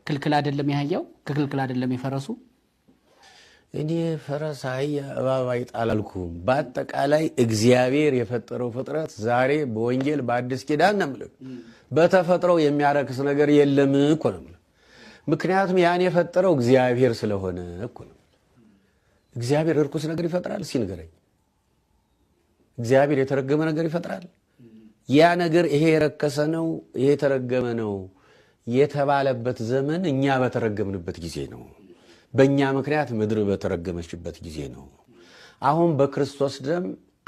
ክልክል አይደለም ያህያው ክልክል አይደለም የፈረሱ እኔ ፈረስ አህያ እባብ አይጥ አላልኩም በአጠቃላይ እግዚአብሔር የፈጠረው ፍጥረት ዛሬ በወንጌል በአዲስ ኪዳን ነው ማለት በተፈጥሮ የሚያረክስ ነገር የለም እኮ ነው ምክንያቱም ያን የፈጠረው እግዚአብሔር ስለሆነ እኮ ነው እግዚአብሔር እርኩስ ነገር ይፈጥራል ሲንገረኝ እግዚአብሔር የተረገመ ነገር ይፈጥራል ያ ነገር ይሄ የረከሰ ነው ይሄ የተረገመ ነው የተባለበት ዘመን እኛ በተረገምንበት ጊዜ ነው በእኛ ምክንያት ምድር በተረገመችበት ጊዜ ነው አሁን በክርስቶስ ደም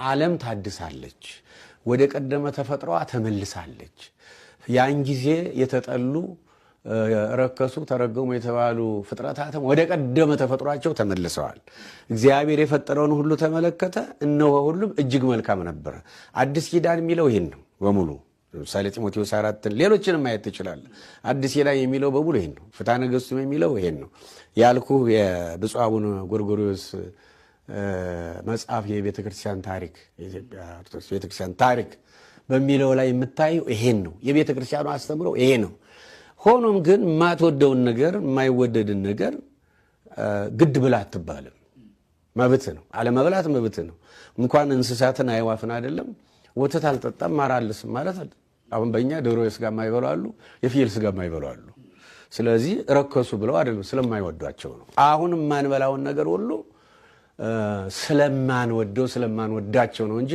ዓለም ታድሳለች ወደ ቀደመ ተፈጥሮዋ ተመልሳለች ያን ጊዜ የተጠሉ ረከሱ ተረገሙ የተባሉ ፍጥረታትም ወደ ቀደመ ተፈጥሯቸው ተመልሰዋል እግዚአብሔር የፈጠረውን ሁሉ ተመለከተ እነሆ ሁሉም እጅግ መልካም ነበር አዲስ ኪዳን የሚለው ይሄን ነው በሙሉ ለምሳሌ ጢሞቴዎስ 4 ሌሎችንም ማየት ይችላል አዲስ ኪዳን የሚለው በሙሉ ይሄን ነው ፍትሐ ነገሥቱ የሚለው ይሄን ነው ያልኩ የብፁዕ አቡነ ጎርጎርዮስ መጽሐፍ የቤተክርስቲያን ታሪክ የኢትዮጵያ ኦርቶዶክስ ቤተክርስቲያን ታሪክ በሚለው ላይ የምታየው ይሄን ነው የቤተክርስቲያኑ አስተምሮ ይሄ ነው ሆኖም ግን ማትወደውን ነገር ማይወደድን ነገር ግድ ብላ አትባልም መብት ነው አለመብላት መብት ነው እንኳን እንስሳትን አይዋፍን አይደለም ወተት አልጠጣም ማራልስ ማለት አሁን በእኛ ዶሮ ስጋ ማይበሉ አሉ የፍየል ስጋ ማይበሉ አሉ ስለዚህ ረከሱ ብለው አይደለም ስለማይወዷቸው ነው አሁን ማንበላውን ነገር ሁሉ ስለማንወደው ስለማንወዳቸው ነው እንጂ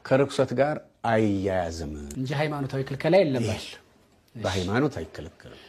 ከርክሰት ጋር አይያያዝም እንጂ ሃይማኖታዊ ክልከላ የለባሽ በሃይማኖት አይከለከልም